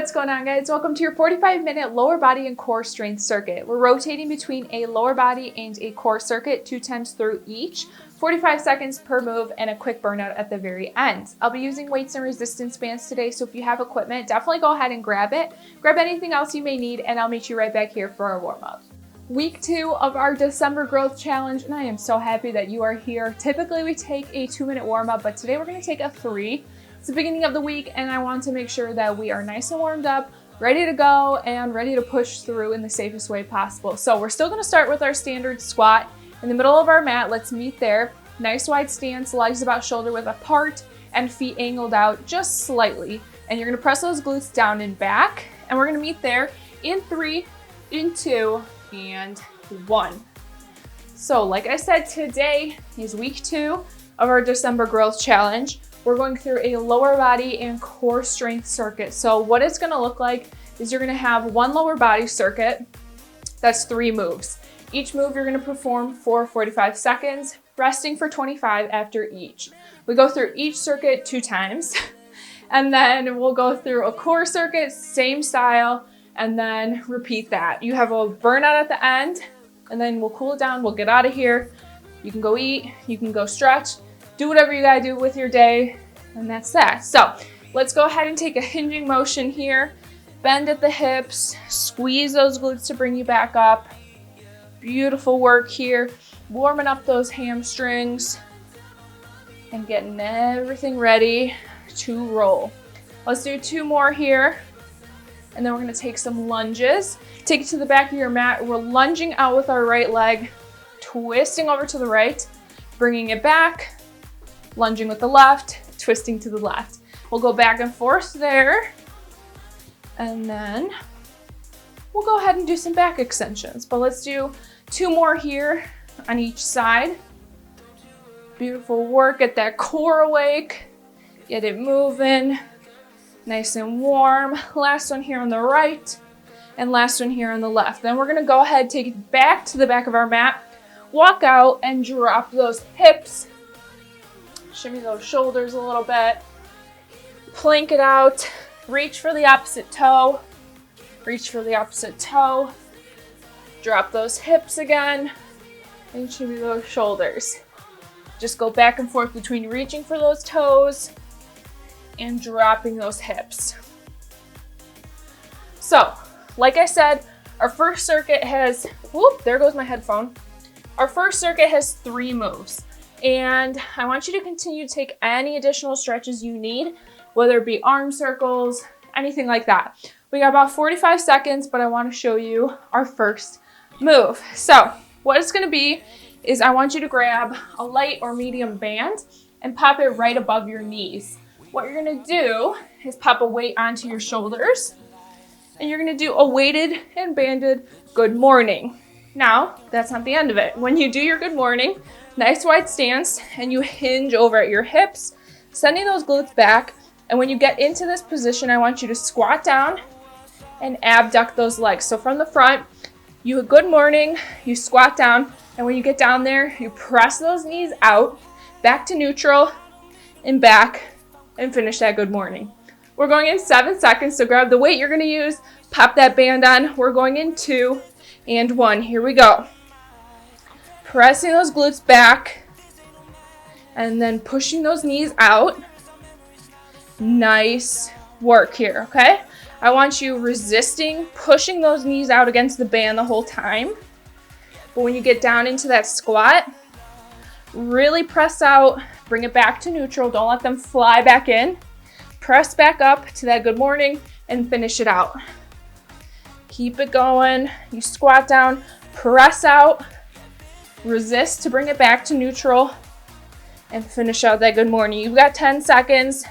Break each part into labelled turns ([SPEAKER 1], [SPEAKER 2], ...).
[SPEAKER 1] What's going on, guys? Welcome to your 45-minute lower body and core strength circuit. We're rotating between a lower body and a core circuit 2 times through each, 45 seconds per move, and a quick burnout at the very end. I'll be using weights and resistance bands today, so if you have equipment, definitely go ahead and grab it. Grab anything else you may need, and I'll meet you right back here for our warm-up. Week 2 of our December growth challenge, and I am so happy that you are here. Typically, we take a 2-minute warm-up, but today we're going to take a 3. It's the beginning of the week, and I want to make sure that we are nice and warmed up, ready to go, and ready to push through in the safest way possible. So we're still going to start with our standard squat in the middle of our mat. Let's meet there. Nice wide stance, legs about shoulder width apart, and feet angled out just slightly. And you're going to press those glutes down and back, and we're going to meet there in 3, in 2, and 1. So like I said, today is week 2 of our December growth challenge. We're going through a lower body and core strength circuit. So what it's going to look like is you're going to have one lower body circuit. That's 3 moves. Each move you're going to perform for 45 seconds, resting for 25 after each. We go through each circuit 2 times, and then we'll go through a core circuit, same style, and then repeat that. You have a burnout at the end, and then we'll cool it down. We'll get out of here. You can go eat, you can go stretch. Do whatever you gotta do with your day, and that's that. So let's go ahead and take a hinging motion here. Bend at the hips, squeeze those glutes to bring you back up. Beautiful work here. Warming up those hamstrings and getting everything ready to roll. Let's do 2 more here, and then we're gonna take some lunges. Take it to the back of your mat. We're lunging out with our right leg, twisting over to the right, bringing it back, lunging with the left, twisting to the left. We'll go back and forth there, and then we'll go ahead and do some back extensions. But let's do 2 more here on each side. Beautiful work. Get that core awake. Get it moving. Nice and warm. Last one here on the right, and last one here on the left. Then we're gonna go ahead, take it back to the back of our mat, walk out and drop those hips. Shimmy those shoulders a little bit. Plank it out. Reach for the opposite toe. Reach for the opposite toe. Drop those hips again. And shimmy those shoulders. Just go back and forth between reaching for those toes and dropping those hips. So, like I said, our first circuit has, whoop, there goes my headphone. Our first circuit has 3 moves. And I want you to continue to take any additional stretches you need, whether it be arm circles, anything like that. We got about 45 seconds, but I want to show you our first move. So what it's going to be is I want you to grab a light or medium band and pop it right above your knees. What you're going to do is pop a weight onto your shoulders, and you're going to do a weighted and banded good morning. Now, that's not the end of it. When you do your good morning, nice wide stance, and you hinge over at your hips, sending those glutes back. And when you get into this position, I want you to squat down and abduct those legs. So from the front, you a good morning, you squat down, and when you get down there, you press those knees out, back to neutral, and back, and finish that good morning. We're going in 7 seconds, so grab the weight you're gonna use, pop that band on. We're going in 2 and 1. Here we go. Pressing those glutes back, and then pushing those knees out. Nice work here, okay? I want you resisting, pushing those knees out against the band the whole time. But when you get down into that squat, really press out, bring it back to neutral. Don't let them fly back in. Press back up to that good morning and finish it out. Keep it going. You squat down, press out, resist to bring it back to neutral, and finish out that good morning. You've got 10 seconds.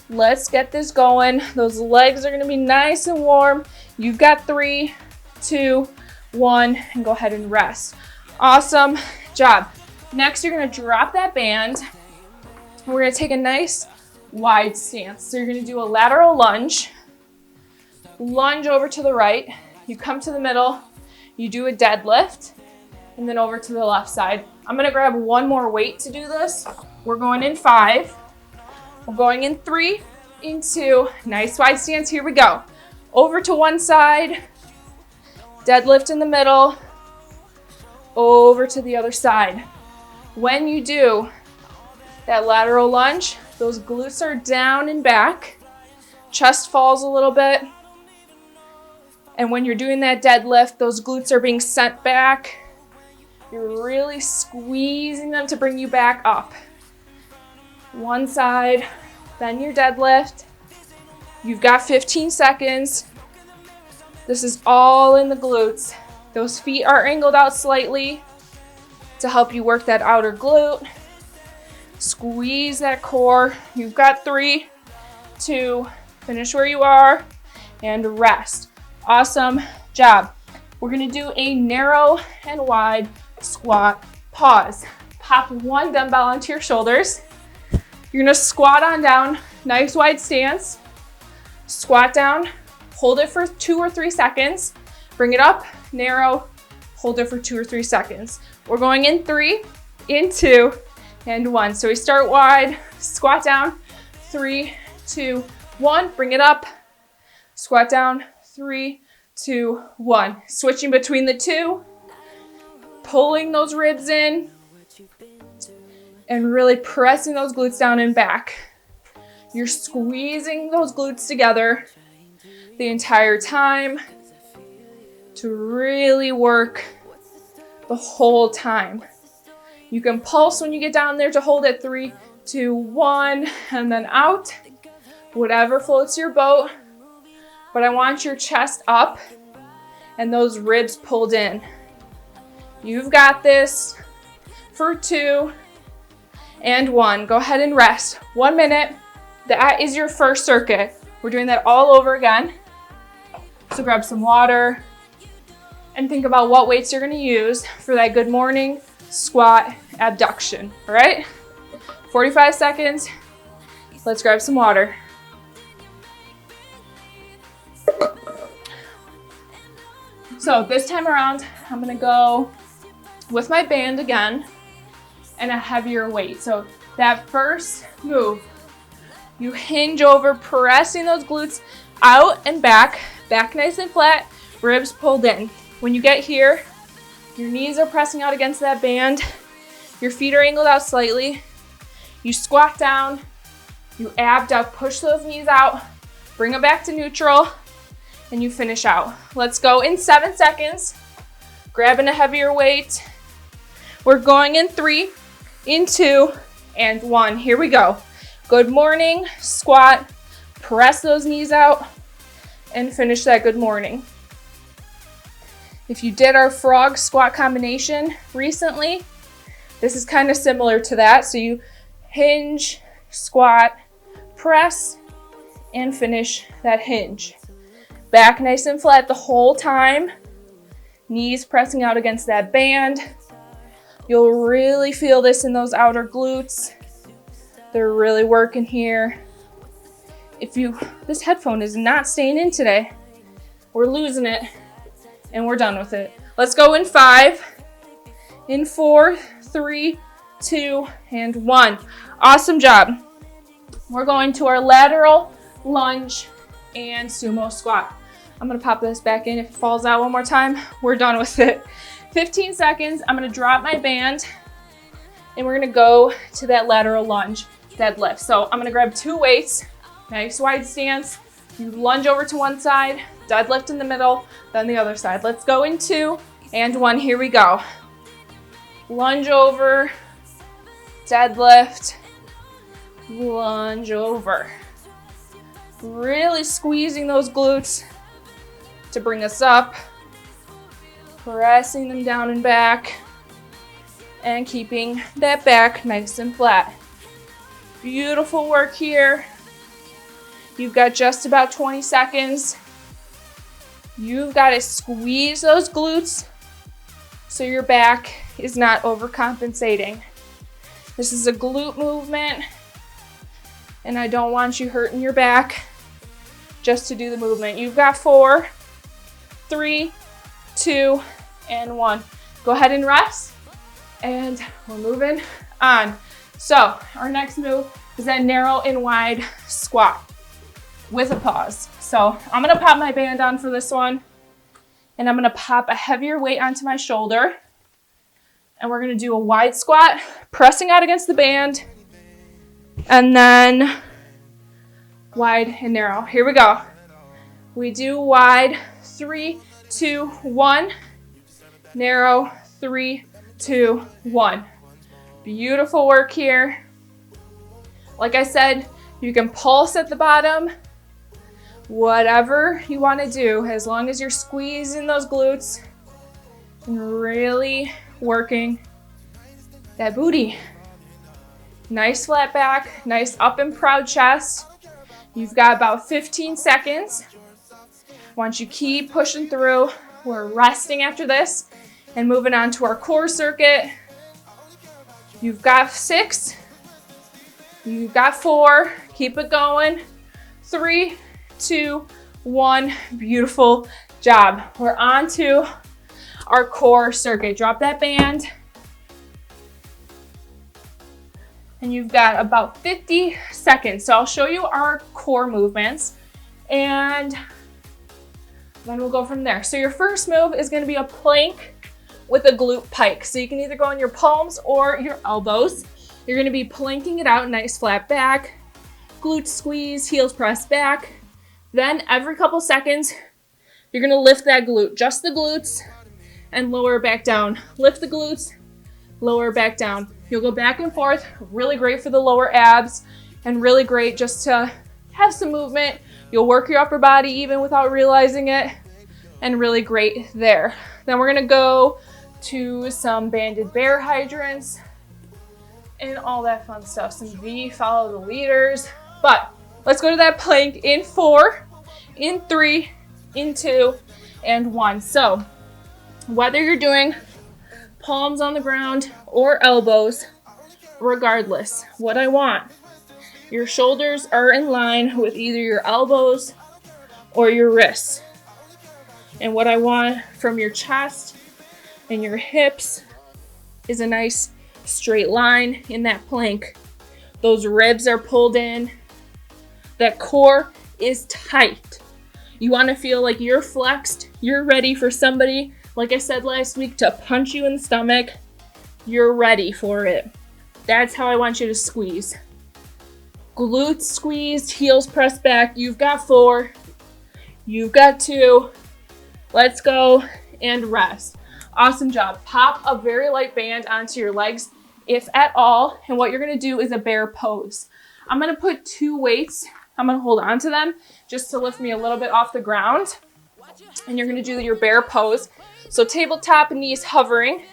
[SPEAKER 1] Let's get this going. Those legs are gonna be nice and warm. You've got 3, 2, 1, and go ahead and rest. Awesome job. Next, you're gonna drop that band. We're gonna take a nice wide stance. So you're gonna do a lateral lunge. Lunge over to the right. You come to the middle. You do a deadlift, and then over to the left side. I'm gonna grab 1 more weight to do this. We're going in 5. We're going in 3, into nice wide stance. Here we go. Over to one side, deadlift in the middle, over to the other side. When you do that lateral lunge, those glutes are down and back, chest falls a little bit. And when you're doing that deadlift, those glutes are being sent back. You're really squeezing them to bring you back up. One side, then your deadlift. You've got 15 seconds. This is all in the glutes. Those feet are angled out slightly to help you work that outer glute. Squeeze that core. You've got 3, 2, finish where you are, and rest. Awesome job. We're gonna do a narrow and wide squat pause. Pop one dumbbell onto your shoulders. You're gonna squat on down, nice wide stance. Squat down, hold it for 2 or 3 seconds. Bring it up, narrow, hold it for 2 or 3 seconds. We're going in 3, in 2, and 1. So we start wide, squat down, 3, 2, 1. Bring it up, squat down, 3, 2, 1. Switching between the two, pulling those ribs in, and really pressing those glutes down and back. You're squeezing those glutes together the entire time to really work the whole time. You can pulse when you get down there to hold at 3, 2, 1, and then out. Whatever floats your boat. But I want your chest up and those ribs pulled in. You've got this for 2 and 1. Go ahead and rest. 1 minute. That is your first circuit. We're doing that all over again. So grab some water and think about what weights you're gonna use for that good morning squat abduction, all right? 45 seconds. Let's grab some water. So this time around, I'm gonna go with my band again and a heavier weight. So that first move, you hinge over, pressing those glutes out and back nice and flat, ribs pulled in. When you get here, your knees are pressing out against that band, your feet are angled out slightly, you squat down, you abduct, push those knees out, bring them back to neutral, and you finish out. Let's go in 7 seconds, grabbing a heavier weight. We're going in 3, in 2, and 1. Here we go. Good morning, squat, press those knees out, and finish that good morning. If you did our frog squat combination recently, this is kind of similar to that. So you hinge, squat, press, and finish that hinge. Back nice and flat the whole time. Knees pressing out against that band. You'll really feel this in those outer glutes. They're really working here. This headphone is not staying in today. We're losing it and we're done with it. Let's go in 5, in 4, 3, 2, and 1. Awesome job. We're going to our lateral lunge and sumo squat. I'm gonna pop this back in. If it falls out one more time, we're done with it. 15 seconds, I'm gonna drop my band and we're gonna go to that lateral lunge deadlift. So I'm gonna grab 2 weights, nice wide stance. You lunge over to one side, deadlift in the middle, then the other side. Let's go in 2 and 1, here we go. Lunge over, deadlift, lunge over. Really squeezing those glutes to bring us up, pressing them down and back, and keeping that back nice and flat. Beautiful work here. You've got just about 20 seconds. You've got to squeeze those glutes so your back is not overcompensating. This is a glute movement, and I don't want you hurting your back just to do the movement. You've got 4, 3, 2, and 1. Go ahead and rest, and we're moving on. So our next move is that narrow and wide squat. with a pause. So I'm gonna pop my band on for this one, and I'm gonna pop a heavier weight onto my shoulder, and we're gonna do a wide squat, pressing out against the band, and then wide and narrow. Here we go. We do wide, 3, 2, 1, narrow, 3, 2, 1. Beautiful work here. Like I said, you can pulse at the bottom, whatever you want to do, as long as you're squeezing those glutes and really working that booty. Nice flat back, nice up and proud chest. You've got about 15 seconds. Once you keep pushing through, we're resting after this and moving on to our core circuit. You've got 6, you've got 4, keep it going. 3, 2, 1, beautiful job. We're on to our core circuit. Drop that band. And you've got about 50 seconds. So I'll show you our core movements and then we'll go from there. So your first move is gonna be a plank with a glute pike. So you can either go on your palms or your elbows. You're gonna be planking it out, nice flat back, glute squeeze, heels press back. Then every couple seconds, you're gonna lift that glute, just the glutes, and lower it back down. Lift the glutes, lower it back down. You'll go back and forth, really great for the lower abs, and really great just to have some movement. You'll work your upper body even without realizing it, and really great there. Then we're gonna go to some banded bear hydrants and all that fun stuff. Some V, follow the leaders. But let's go to that plank in 4, in 3, in 2, and 1. So whether you're doing palms on the ground or elbows, regardless, what I want, your shoulders are in line with either your elbows or your wrists. And what I want from your chest and your hips is a nice straight line in that plank. Those ribs are pulled in. That core is tight. You want to feel like you're flexed. You're ready for somebody, like I said last week, to punch you in the stomach. You're ready for it. That's how I want you to squeeze. Glutes squeezed, heels pressed back. You've got 4. You've got 2. Let's go and rest. Awesome job. Pop a very light band onto your legs, if at all. And what you're gonna do is a bear pose. I'm gonna put 2 weights. I'm gonna hold on to them just to lift me a little bit off the ground. And you're gonna do your bear pose. So tabletop, knees hovering.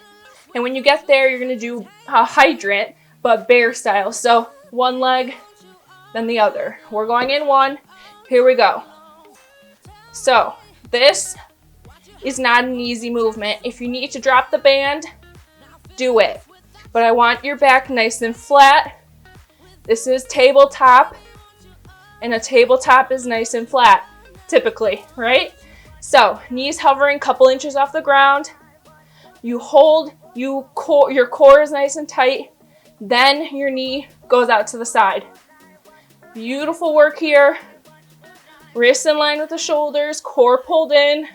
[SPEAKER 1] And when you get there, you're gonna do a hydrant, but bear style. So one leg, then the other. We're going in 1. Here we go. So this is not an easy movement. If you need to drop the band, do it. But I want your back nice and flat. This is tabletop, and a tabletop is nice and flat, typically, right? So knees hovering, couple inches off the ground. You hold, your core is nice and tight. Then your knee goes out to the side. Beautiful work here. Wrists in line with the shoulders, core pulled in.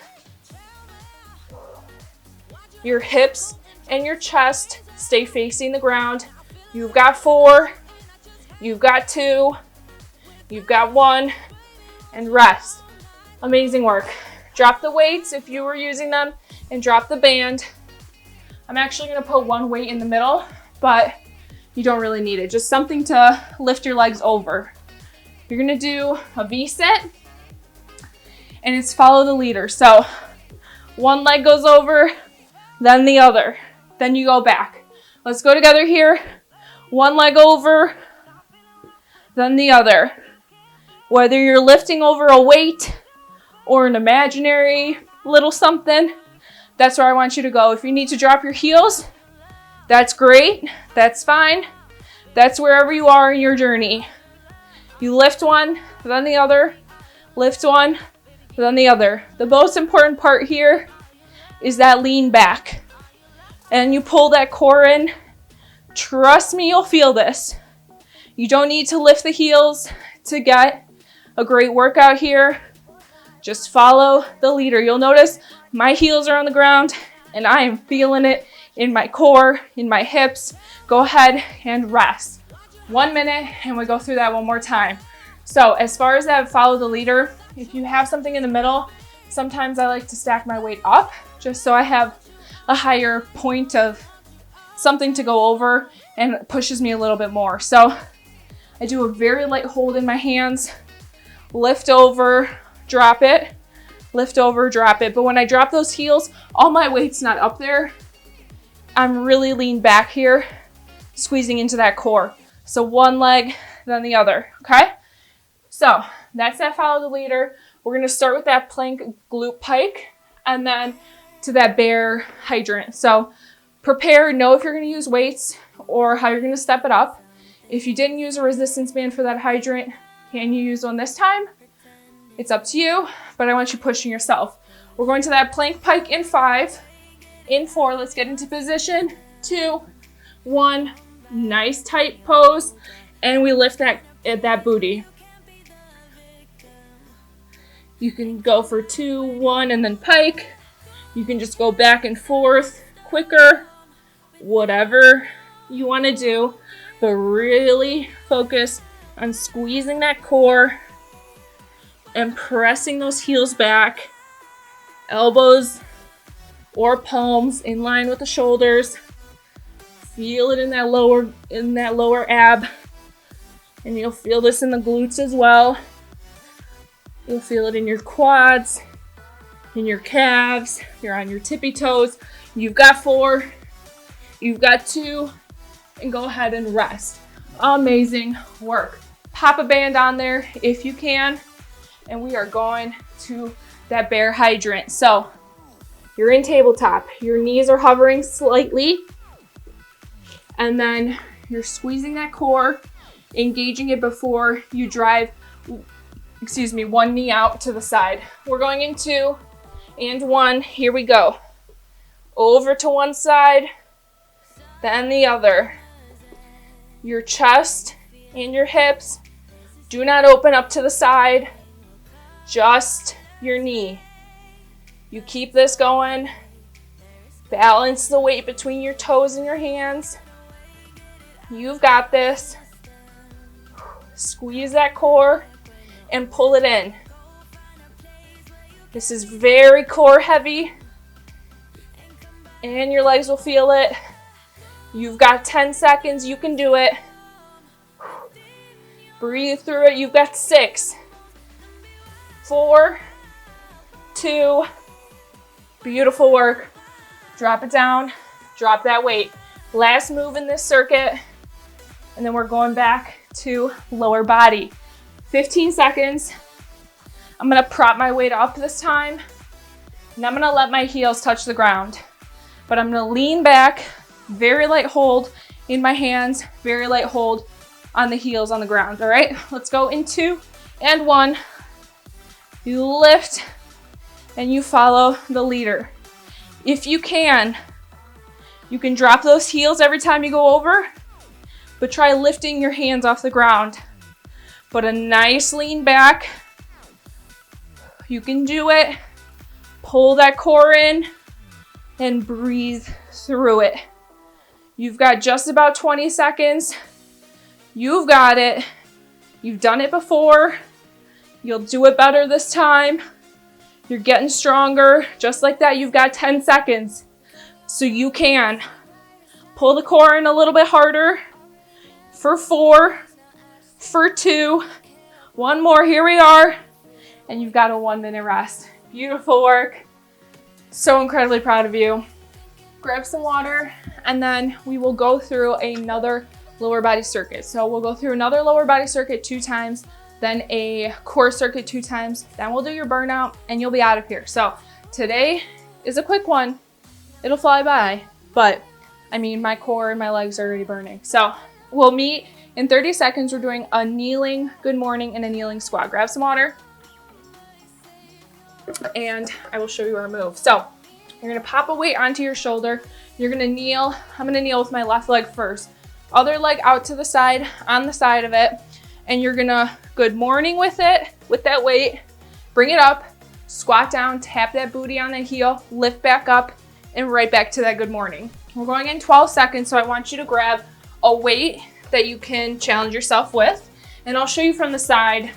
[SPEAKER 1] Your hips and your chest stay facing the ground. You've got 4, you've got 2, you've got 1, and rest. Amazing work. Drop the weights if you were using them, and drop the band. I'm actually gonna put 1 weight in the middle, but you don't really need it. Just something to lift your legs over. You're gonna do a V-sit, and it's follow the leader. So one leg goes over, then the other, then you go back. Let's go together here. One leg over, then the other. Whether you're lifting over a weight or an imaginary little something, that's where I want you to go. If you need to drop your heels, that's great, that's fine. That's wherever you are in your journey. You lift one, then the other, lift one, then the other. The most important part here is that lean back. And you pull that core in. Trust me, you'll feel this. You don't need to lift the heels to get a great workout here. Just follow the leader. You'll notice my heels are on the ground and I am feeling it in my core, in my hips. Go ahead and rest. 1 minute, and we go through that one more time. So as far as that follow the leader, if you have something in the middle, sometimes I like to stack my weight up just so I have a higher point of something to go over and it pushes me a little bit more. So I do a very light hold in my hands, lift over, drop it, lift over, drop it. But when I drop those heels, all my weight's not up there. I'm really lean back here, squeezing into that core. So one leg, then the other, okay? So that's that follow the leader. We're gonna start with that plank glute pike and then to that bear hydrant. So prepare, know if you're gonna use weights or how you're gonna step it up. If you didn't use a resistance band for that hydrant, can you use one this time? It's up to you, but I want you pushing yourself. We're going to that plank pike in 5, in 4, let's get into position, 2, 1, nice tight pose, and we lift that booty. You can go for 2, 1, and then pike. You can just go back and forth quicker, whatever you want to do, but really focus on squeezing that core and pressing those heels back, elbows or palms in line with the shoulders. Feel it in that lower ab, and you'll feel this in the glutes as well. You'll feel it in your quads, in your calves. You're on your tippy toes. You've got 4, you've got 2, and go ahead and rest. Amazing work. Pop a band on there if you can, and we are going to that bear hydrant. So you're in tabletop, your knees are hovering slightly, and then you're squeezing that core, engaging it before you drive, one knee out to the side. We're going in 2 and 1, here we go. Over to one side, then the other. Your chest and your hips do not open up to the side, just your knee. You keep this going. Balance the weight between your toes and your hands. You've got this. Squeeze that core and pull it in. This is very core heavy, and your legs will feel it. You've got 10 seconds, you can do it. Breathe through it. You've got 6, 4, 2, beautiful work. Drop it down, drop that weight. Last move in this circuit, and then we're going back to lower body. 15 seconds. I'm gonna prop my weight up this time, and I'm gonna let my heels touch the ground. But I'm gonna lean back, very light hold in my hands, very light hold on the heels on the ground, all right? Let's go in 2 and 1. You lift and you follow the leader. If you can drop those heels every time you go over, but try lifting your hands off the ground. But a nice lean back. You can do it. Pull that core in and breathe through it. You've got just about 20 seconds. You've got it. You've done it before. You'll do it better this time. You're getting stronger. Just like that, you've got 10 seconds. So you can pull the core in a little bit harder. For 4, for 2, 1 more, here we are. And you've got a 1-minute rest. Beautiful work. So incredibly proud of you. Grab some water, and then we will go through another lower body circuit. So we'll go through another lower body circuit 2 times, then a core circuit 2 times, then we'll do your burnout, and you'll be out of here. So today is a quick one. It'll fly by, but I mean, my core and my legs are already burning. So we'll meet in 30 seconds. We're doing a kneeling good morning and a kneeling squat. Grab some water, and I will show you our move. So you're gonna pop a weight onto your shoulder. You're gonna kneel. I'm gonna kneel with my left leg first. Other leg out to the side, on the side of it. and you're gonna good morning with it, with that weight. Bring it up, squat down, tap that booty on the heel, lift back up, and right back to that good morning. We're going in 12 seconds, so I want you to grab a weight that you can challenge yourself with, and I'll show you from the side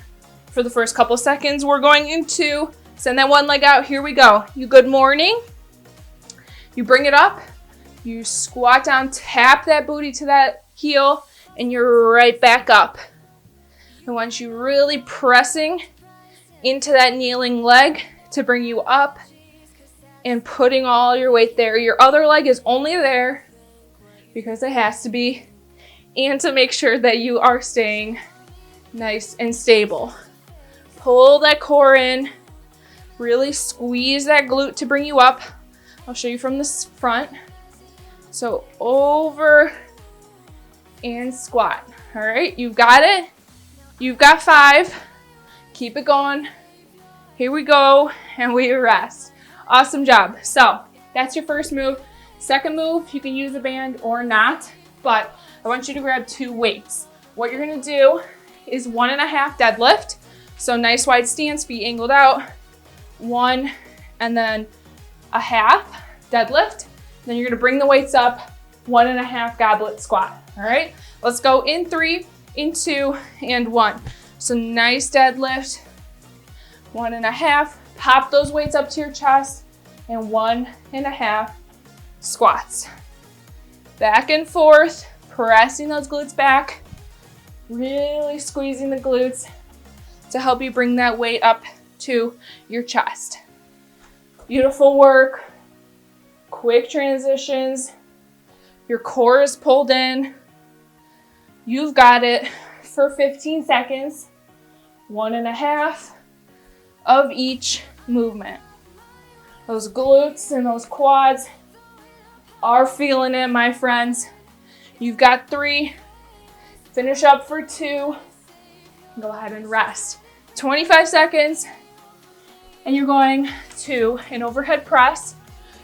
[SPEAKER 1] for the first couple seconds. We're going into, send that one leg out, here we go. You good morning, you bring it up, you squat down, tap that booty to that heel, and you're right back up. I want you really pressing into that kneeling leg to bring you up and putting all your weight there. Your other leg is only there because it has to be, and to make sure that you are staying nice and stable. Pull that core in, really squeeze that glute to bring you up. I'll show you from the front. So over and squat. All right, you've got it. You've got 5. Keep it going. Here we go, and we rest. Awesome job. So that's your first move. Second move, you can use a band or not, but I want you to grab 2 weights. What you're gonna do is 1.5 deadlift. So nice wide stance, feet angled out. 1 and then a half deadlift. Then you're gonna bring the weights up, 1.5 goblet squat. All right, let's go in 3, in 2, and 1. So nice deadlift, 1.5. Pop those weights up to your chest, and 1.5 squats. Back and forth, pressing those glutes back, really squeezing the glutes to help you bring that weight up to your chest. Beautiful work. Quick transitions. Your core is pulled in. You've got it for 15 seconds. 1.5 of each movement. Those glutes and those quads are feeling it, my friends. You've got 3. Finish up for 2. Go ahead and rest. 25 seconds. And you're going to an overhead press.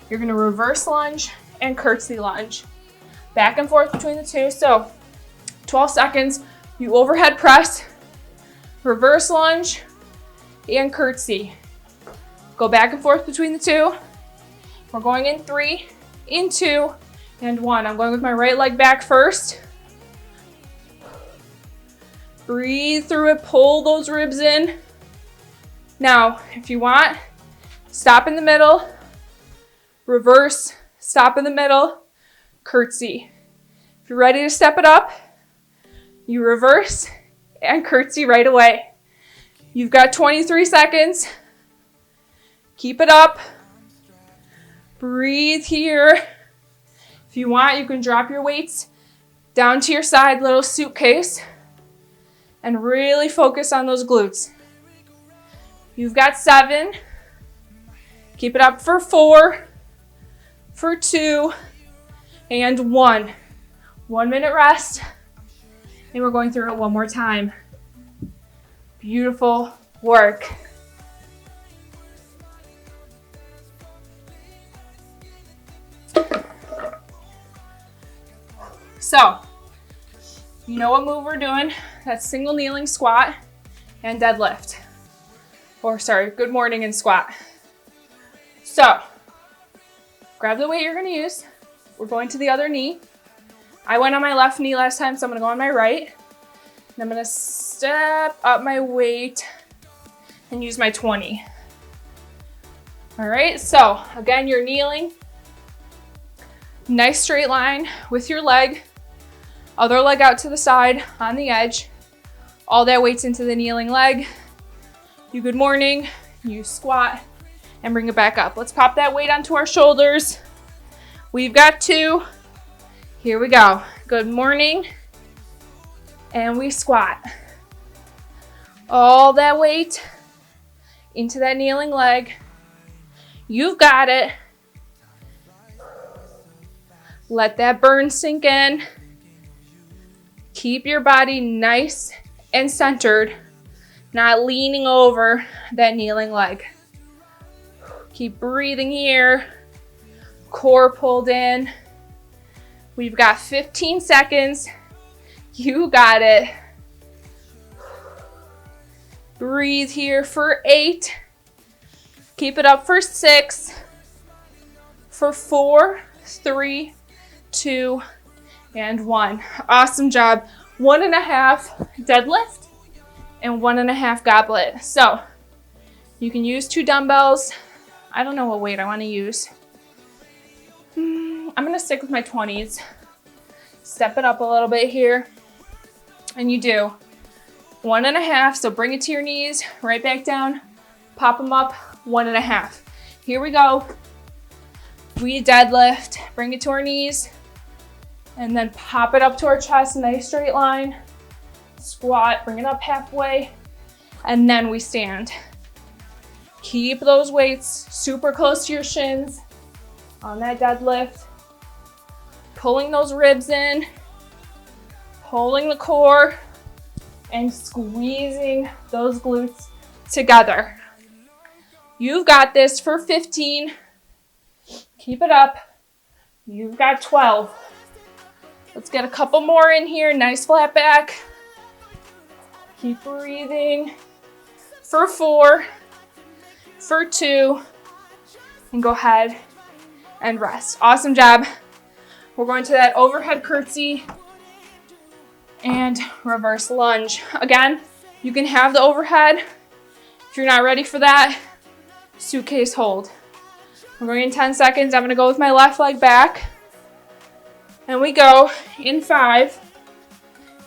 [SPEAKER 1] You're going to reverse lunge and curtsy lunge. Back and forth between the 2. So 12 seconds. You overhead press, reverse lunge, and curtsy. Go back and forth between the 2. We're going in 3, in 2, and 1. I'm going with my right leg back first. Breathe through it, pull those ribs in. Now, if you want, stop in the middle, reverse, stop in the middle, curtsy. If you're ready to step it up, you reverse and curtsy right away. You've got 23 seconds. Keep it up. Breathe here. If you want, you can drop your weights down to your side, little suitcase, and really focus on those glutes. You've got 7. Keep it up for 4, for 2, and 1. 1 minute rest. And we're going through it one more time. Beautiful work. So, you know what move we're doing? That's single kneeling squat and deadlift. Or sorry, good morning and squat. So, grab the weight you're gonna use. We're going to the other knee. I went on my left knee last time, so I'm gonna go on my right. And I'm gonna step up my weight and use my 20. All right, so again, you're kneeling. Nice straight line with your leg. Other leg out to the side on the edge. All that weight's into the kneeling leg. You good morning, you squat and bring it back up. Let's pop that weight onto our shoulders. We've got 2. Here we go. Good morning. And we squat. All that weight into that kneeling leg. You've got it. Let that burn sink in. Keep your body nice and centered, not leaning over that kneeling leg. Keep breathing here. Core pulled in. We've got 15 seconds. You got it. Breathe here for 8. Keep it up for 6. For 4, 3, 2, and 1. Awesome job. 1.5 deadlift and 1.5 goblet. So you can use 2 dumbbells. I don't know what weight I want to use. I'm going to stick with my 20s. Step it up a little bit here. And you do 1.5. So bring it to your knees, right back down. Pop them up, 1.5. Here we go. We deadlift, bring it to our knees, and then pop it up to our chest, nice straight line. Squat, bring it up halfway, and then we stand. Keep those weights super close to your shins on that deadlift. Pulling those ribs in, pulling the core, and squeezing those glutes together. You've got this for 15. Keep it up. You've got 12. Let's get a couple more in here. Nice flat back. Keep breathing. For 4, for 2, and go ahead and rest. Awesome job. We're going to that overhead curtsy and reverse lunge. Again, you can have the overhead. If you're not ready for that, suitcase hold. We're going in 10 seconds. I'm going to go with my left leg back. And we go in 5,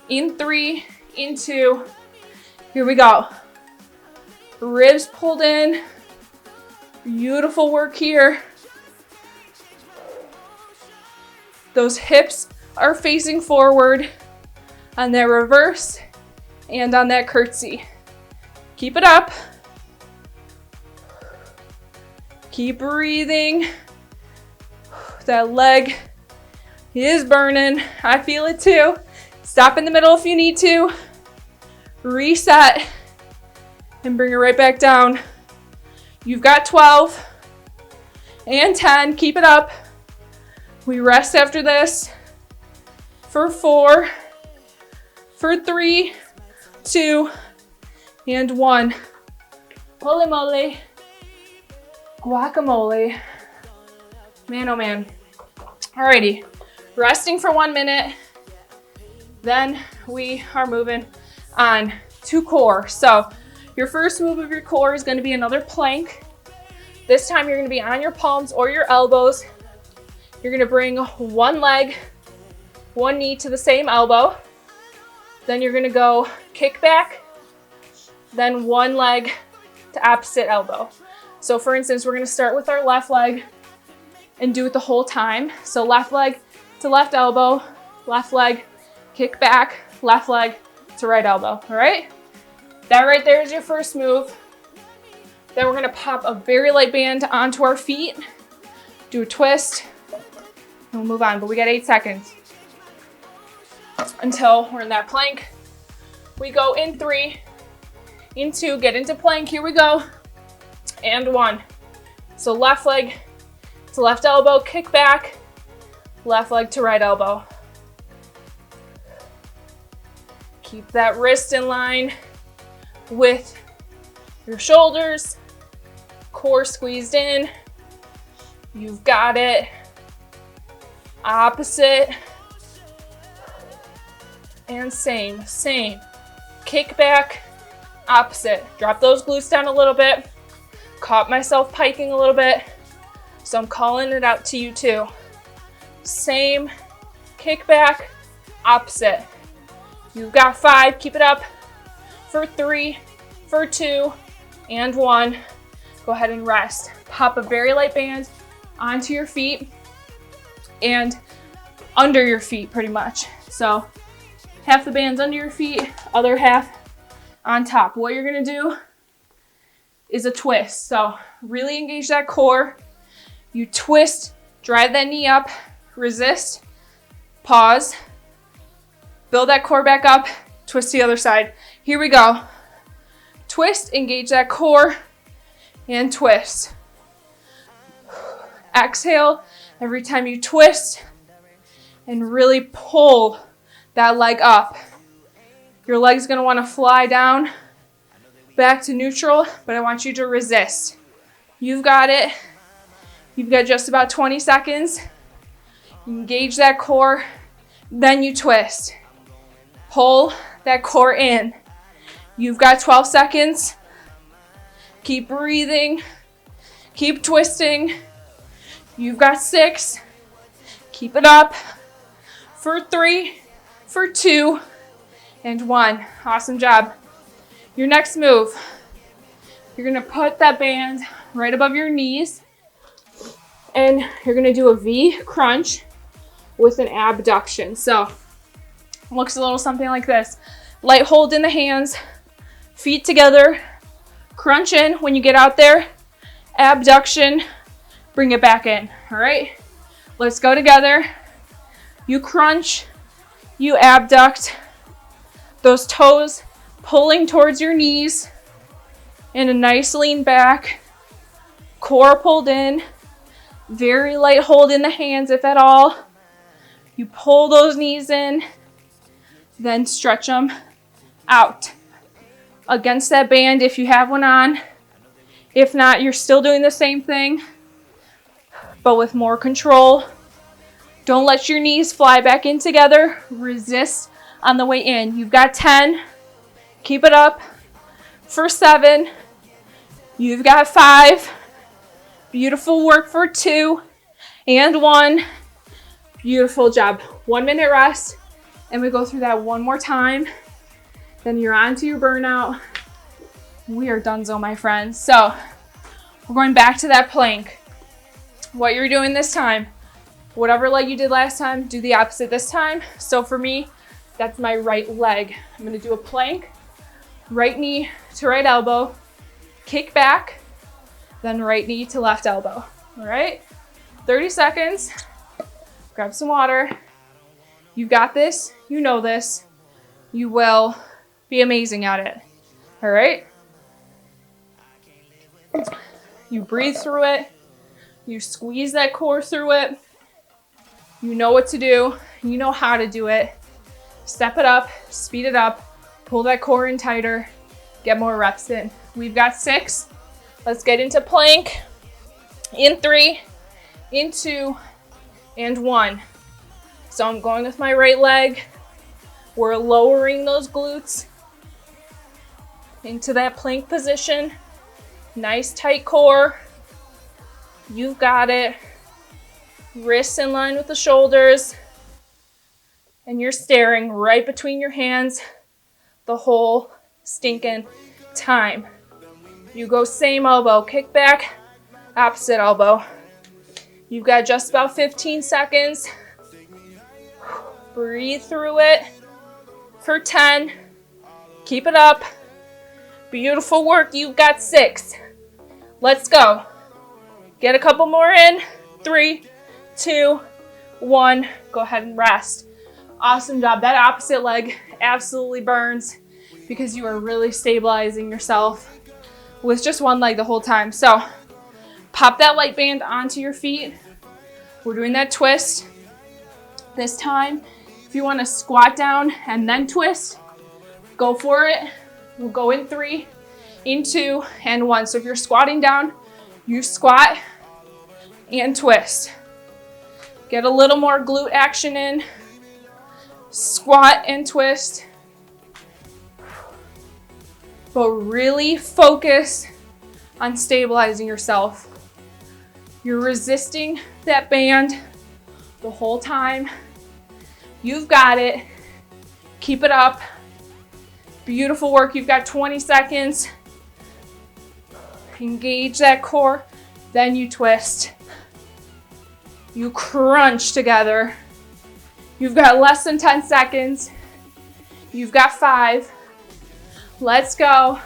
[SPEAKER 1] in 3, in 2. Here we go. Ribs pulled in. Beautiful work here. Those hips are facing forward on that reverse and on that curtsy. Keep it up. Keep breathing. That leg is burning. I feel it too. Stop in the middle if you need to. Reset and bring it right back down. You've got 12 and 10. Keep it up. We rest after this for 4, for 3, 2, and 1. Holy moly. Guacamole. Man, oh man. Alrighty. Resting for 1 minute. Then we are moving on to core. So your first move of your core is going to be another plank. This time you're going to be on your palms or your elbows. You're going to bring one leg, one knee to the same elbow. Then you're going to go kick back, then one leg to opposite elbow. So for instance, we're going to start with our left leg and do it the whole time. So left leg to left elbow, left leg, kick back, left leg to right elbow, all right? That right there is your first move. Then we're gonna pop a very light band onto our feet, do a twist, and we'll move on, but we got 8 seconds until we're in that plank. We go in 3, in 2, get into plank, here we go, and 1. So left leg to left elbow, kick back, left leg to right elbow. Keep that wrist in line with your shoulders, core squeezed in. You've got it. Opposite. And same. Kick back, opposite. Drop those glutes down a little bit. Caught myself piking a little bit, so I'm calling it out to you too. Same, kick back, opposite. You've got 5, keep it up. For 3, for 2, and 1. Go ahead and rest. Pop a very light band onto your feet and under your feet pretty much. So half the band's under your feet, other half on top. What you're gonna do is a twist. So really engage that core. You twist, drive that knee up, resist, pause, build that core back up, twist the other side. Here we go. Twist, engage that core, and twist. Exhale every time you twist and really pull that leg up. Your leg's gonna wanna fly down back to neutral, but I want you to resist. You've got it. You've got just about 20 seconds. Engage that core, then you twist. Pull that core in. You've got 12 seconds. Keep breathing. Keep twisting. You've got 6. Keep it up. For 3, for 2, and 1. Awesome job. Your next move, you're gonna put that band right above your knees, and you're gonna do a V crunch with an abduction. So it looks a little something like this. Light hold in the hands, feet together, crunch in when you get out there, abduction, bring it back in. All right, let's go together. You crunch, you abduct, those toes pulling towards your knees, and a nice lean back, core pulled in, very light hold in the hands if at all. You pull those knees in, then stretch them out against that band if you have one on. If not, you're still doing the same thing, but with more control. Don't let your knees fly back in together. Resist on the way in. You've got 10. Keep it up. For 7. You've got 5. Beautiful work for 2 and 1. Beautiful job. 1 minute rest. And we go through that one more time. Then you're on to your burnout. We are donezo, my friends. So we're going back to that plank. What you're doing this time, whatever leg you did last time, do the opposite this time. So for me, that's my right leg. I'm gonna do a plank, right knee to right elbow, kick back, then right knee to left elbow. All right, 30 seconds. Grab some water. You've got this, you know this. You will be amazing at it. All right? You breathe through it. You squeeze that core through it. You know what to do. You know how to do it. Step it up, speed it up, pull that core in tighter, get more reps in. We've got 6. Let's get into plank. In 3, in 2, and 1. So I'm going with my right leg. We're lowering those glutes into that plank position. Nice tight core. You've got it. Wrists in line with the shoulders. And you're staring right between your hands the whole stinking time. You go same elbow, kick back, opposite elbow. You've got just about 15 seconds. Breathe through it for 10. Keep it up. Beautiful work. You've got 6. Let's go. Get a couple more in. 3, 2, 1. Go ahead and rest. Awesome job. That opposite leg absolutely burns because you are really stabilizing yourself with just one leg the whole time. So pop that light band onto your feet. We're doing that twist. This time, if you want to squat down and then twist, go for it. We'll go in 3, in 2, and 1. So if you're squatting down, you squat and twist. Get a little more glute action in. Squat and twist. But really focus on stabilizing yourself. You're resisting that band the whole time. You've got it. Keep it up. Beautiful work. You've got 20 seconds. Engage that core. Then you twist. You crunch together. You've got less than 10 seconds. You've got 5. Let's go.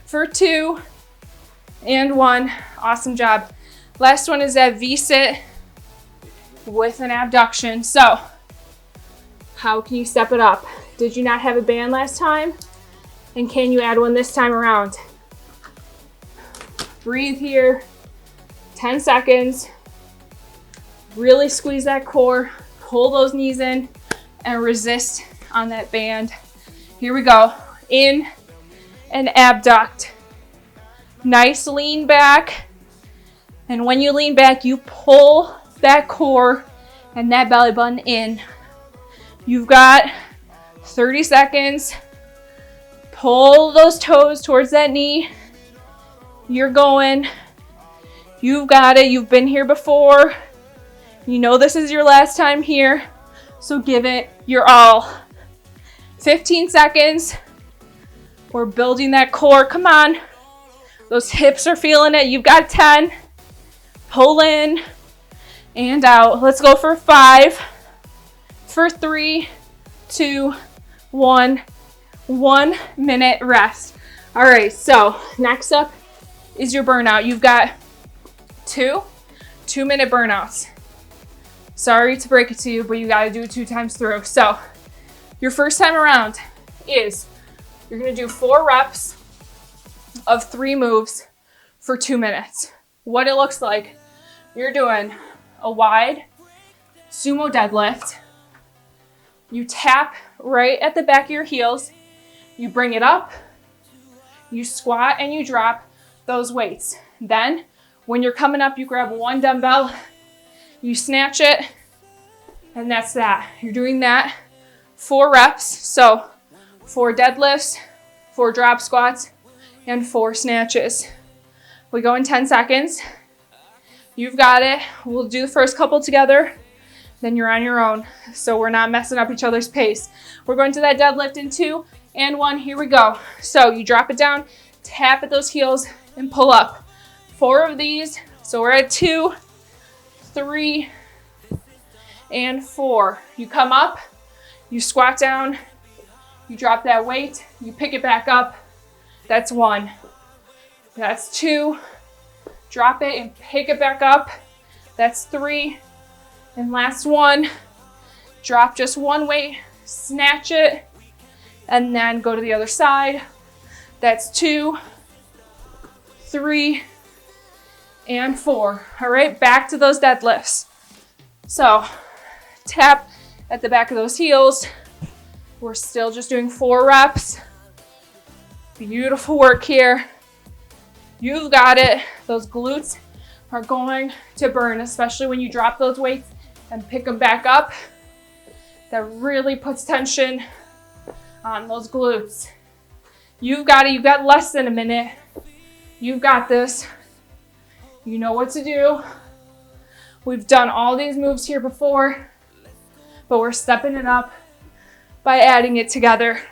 [SPEAKER 1] For 2 and 1. Awesome job. Last one is that V-sit with an abduction. So, how can you step it up? Did you not have a band last time? And can you add one this time around? Breathe here. 10 seconds. Really squeeze that core. Pull those knees in and resist on that band. Here we go. In and abduct. Nice lean back. And when you lean back, you pull that core and that belly button in. You've got 30 seconds. Pull those toes towards that knee. You're going. You've got it. You've been here before. You know this is your last time here. So give it your all. 15 seconds. We're building that core. Come on. Those hips are feeling it. You've got 10. Pull in and out. Let's go for 5, for 3, 2, 1. 1 minute rest. All right, so next up is your burnout. You've got 2 2-minute burnouts. Sorry to break it to you, but you got to do it 2 times through. So your first time around is you're going to do 4 reps of 3 moves for 2 minutes. What it looks like, you're doing a wide sumo deadlift. You tap right at the back of your heels. You bring it up, you squat, and you drop those weights. Then, when you're coming up, you grab 1 dumbbell, you snatch it, and that's that. You're doing that 4 reps. So 4 deadlifts, 4 drop squats, and 4 snatches. We go in 10 seconds. You've got it. We'll do the first couple together, then you're on your own. So we're not messing up each other's pace. We're going to that deadlift in 2 and 1. Here we go. So you drop it down, tap at those heels, and pull up. 4 of these. So we're at 2, 3, and 4. You come up, you squat down, you drop that weight, you pick it back up. That's 1. That's 2. Drop it and pick it back up. That's 3. And last 1. Drop just 1 weight, snatch it, and then go to the other side. That's 2, 3, and 4. All right, back to those deadlifts. So tap at the back of those heels. We're still just doing 4 reps. Beautiful work here. You've got it. Those glutes are going to burn, especially when you drop those weights and pick them back up. That really puts tension on those glutes. You've got it. You've got less than a minute. You've got this. You know what to do. We've done all these moves here before, but we're stepping it up by adding it together.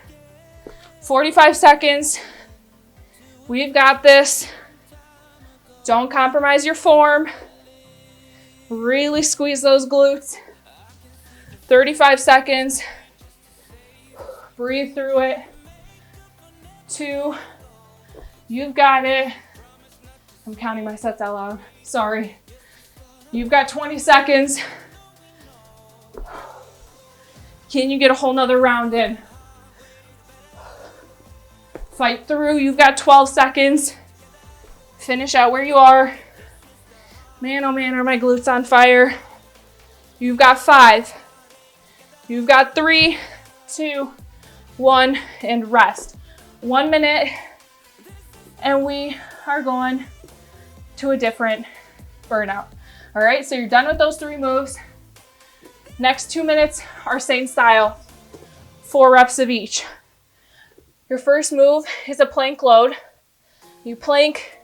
[SPEAKER 1] 45 seconds. We've got this. Don't compromise your form. Really squeeze those glutes. 35 seconds. Breathe through it. 2. You've got it. I'm counting my sets out loud. Sorry. You've got 20 seconds. Can you get a whole nother round in? Fight through. You've got 12 seconds. Finish out where you are. Man, oh man, are my glutes on fire. You've got 5. You've got 3, 2, 1, and rest. 1 minute, and we are going to a different burnout. All right, so you're done with those 3 moves. Next 2 minutes are same style, 4 reps of each. Your first move is a plank load. You plank,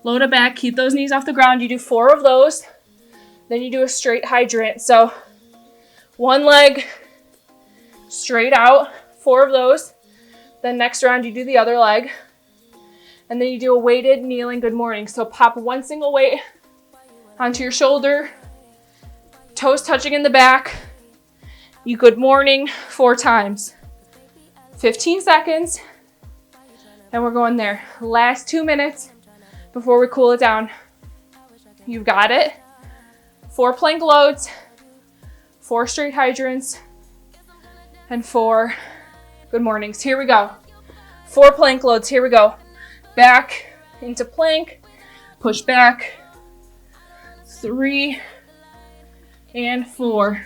[SPEAKER 1] load it back, keep those knees off the ground. You do 4 of those. Then you do a straight hydrant. So 1 leg straight out, 4 of those. Then next round you do the other leg. And then you do a weighted kneeling good morning. So pop 1 single weight onto your shoulder, toes touching in the back. You good morning 4 times. 15 seconds, and we're going there. Last 2 minutes before we cool it down. You've got it. 4 plank loads, 4 straight hydrants, and 4 good mornings. Here we go. 4 plank loads. Here we go. Back into plank, push back. 3 and 4.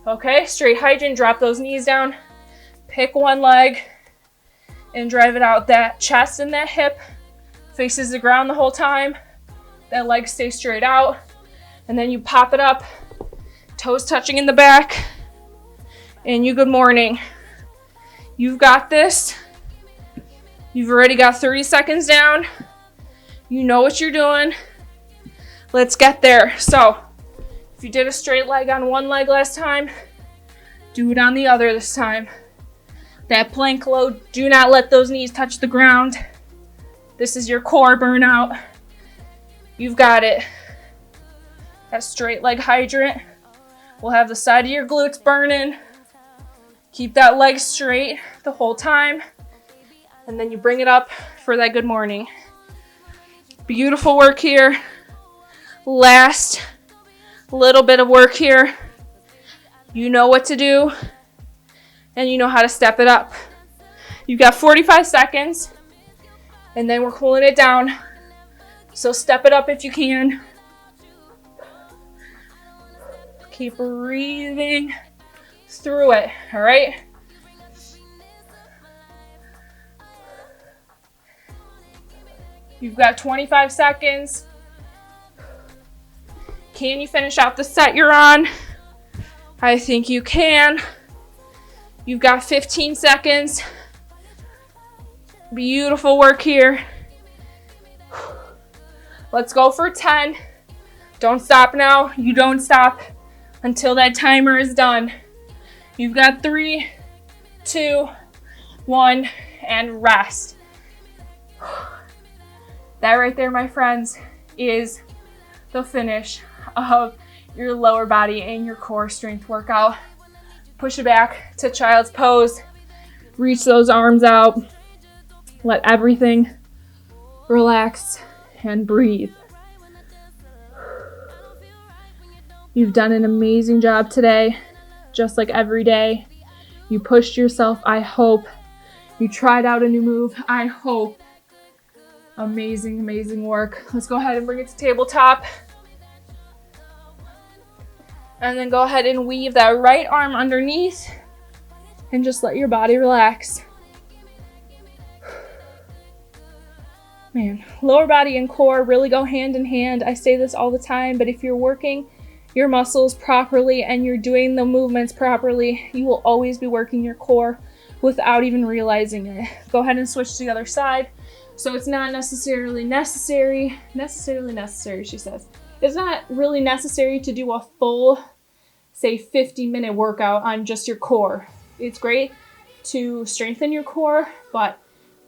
[SPEAKER 1] Okay, straight hydrant, drop those knees down. Pick 1 leg, and drive it out. That chest and that hip faces the ground the whole time. That leg stays straight out. And then you pop it up, toes touching in the back, and you good morning. You've got this. You've already got 30 seconds down. You know what you're doing. Let's get there. So if you did a straight leg on one leg last time, do it on the other this time. That plank load, do not let those knees touch the ground. This is your core burnout. You've got it. That straight leg hydrant will have the side of your glutes burning. Keep that leg straight the whole time. And then you bring it up for that good morning. Beautiful work here. Last little bit of work here. You know what to do, and you know how to step it up. You've got 45 seconds, and then we're cooling it down. So step it up if you can. Keep breathing through it, all right? You've got 25 seconds. Can you finish out the set you're on? I think you can. You've got 15 seconds. Beautiful work here. Let's go for 10. Don't stop now. You don't stop until that timer is done. You've got 3, 2, 1, and rest. That right there, my friends, is the finish of your lower body and your core strength workout. Push it back to child's pose. Reach those arms out. Let everything relax and breathe. You've done an amazing job today, just like every day. You pushed yourself, I hope. You tried out a new move, I hope. Amazing, amazing work. Let's go ahead and bring it to tabletop. And then go ahead and weave that right arm underneath and just let your body relax. Man, lower body and core really go hand in hand. I say this all the time, but if you're working your muscles properly and you're doing the movements properly, you will always be working your core without even realizing it. Go ahead and switch to the other side. So it's not necessarily necessary, she says. It's not really necessary to do a full, say, 50-minute workout on just your core. It's great to strengthen your core, but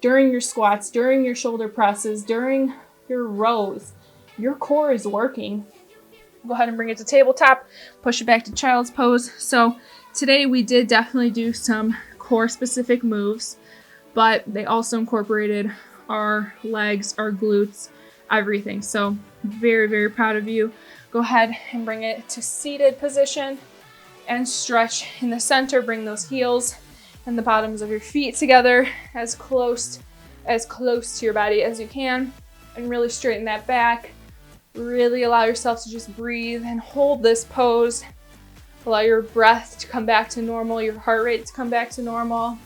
[SPEAKER 1] during your squats, during your shoulder presses, during your rows, your core is working. Go ahead and bring it to tabletop, push it back to child's pose. So today we did definitely do some core specific moves, but they also incorporated our legs, our glutes, everything. So very, very proud of you. Go ahead and bring it to seated position and stretch in the center. Bring those heels and the bottoms of your feet together as close to your body as you can, and really straighten that back. Really allow yourself to just breathe and hold this pose. Allow your breath to come back to normal, your heart rate to come back to normal.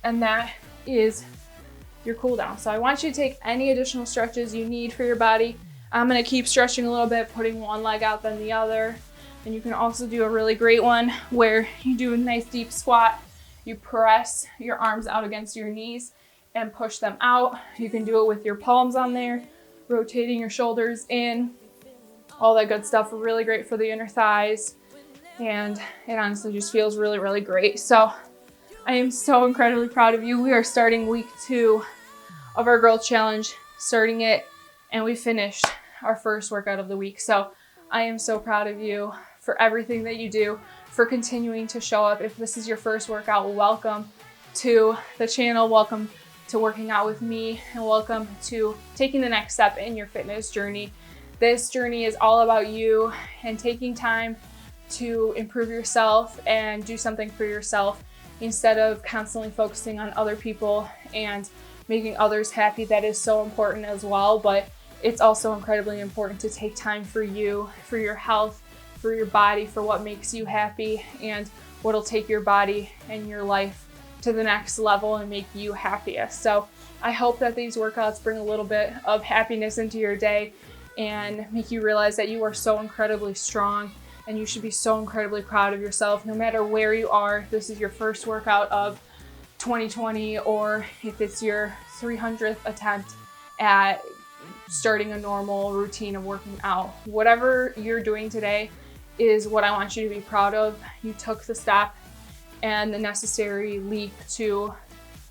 [SPEAKER 1] And that is your cool down. So I want you to take any additional stretches you need for your body. I'm gonna keep stretching a little bit, putting one leg out then the other. And you can also do a really great one where you do a nice deep squat. You press your arms out against your knees and push them out. You can do it with your palms on there, rotating your shoulders in, all that good stuff. Really great for the inner thighs. And it honestly just feels really, really great. So I am so incredibly proud of you. We are starting week 2 of our Girl Challenge, starting it, and we finished our first workout of the week. So I am so proud of you for everything that you do, for continuing to show up. If this is your first workout, welcome to the channel. Welcome to working out with me, and welcome to taking the next step in your fitness journey. This journey is all about you and taking time to improve yourself and do something for yourself instead of constantly focusing on other people and making others happy. That is so important as well, but it's also incredibly important to take time for you, for your health, for your body, for what makes you happy and what'll take your body and your life to the next level and make you happiest. So I hope that these workouts bring a little bit of happiness into your day and make you realize that you are so incredibly strong and you should be so incredibly proud of yourself no matter where you are. If this is your first workout of 2020 or if it's your 300th attempt at starting a normal routine of working out. Whatever you're doing today is what I want you to be proud of. You took the step and the necessary leap to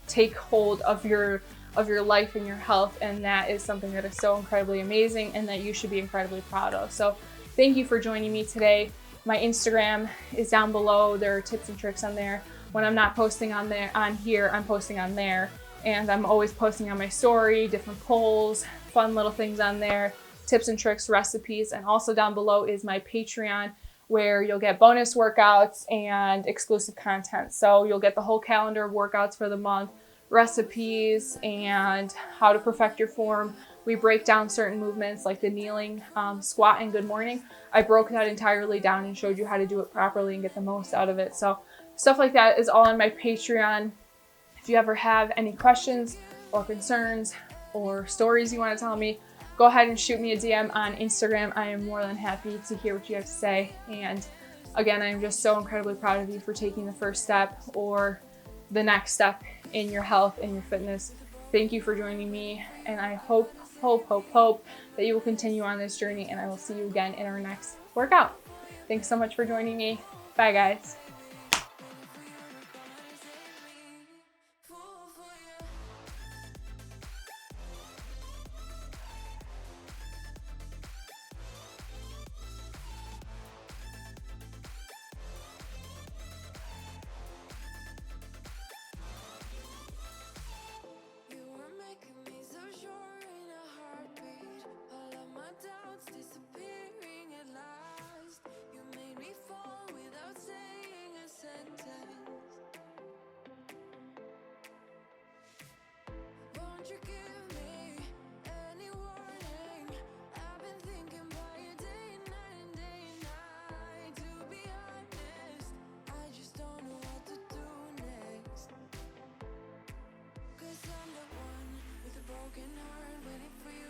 [SPEAKER 1] take hold of your life and your health, and that is something that is so incredibly amazing and that you should be incredibly proud of. So thank you for joining me today. My Instagram is down below. There are tips and tricks on there. When I'm not posting on here, I'm posting on there. And I'm always posting on my story, different polls, fun little things on there, tips and tricks, recipes. And also down below is my Patreon, where you'll get bonus workouts and exclusive content. So you'll get the whole calendar of workouts for the month, recipes, and how to perfect your form. We break down certain movements like the kneeling squat and good morning. I broke that entirely down and showed you how to do it properly and get the most out of it. So stuff like that is all on my Patreon. If you ever have any questions or concerns or stories you want to tell me, go ahead and shoot me a DM on Instagram. I am more than happy to hear what you have to say. And again, I'm just so incredibly proud of you for taking the first step or the next step in your health and your fitness. Thank you for joining me. And I hope that you will continue on this journey, and I will see you again in our next workout. Thanks so much for joining me. Bye, guys.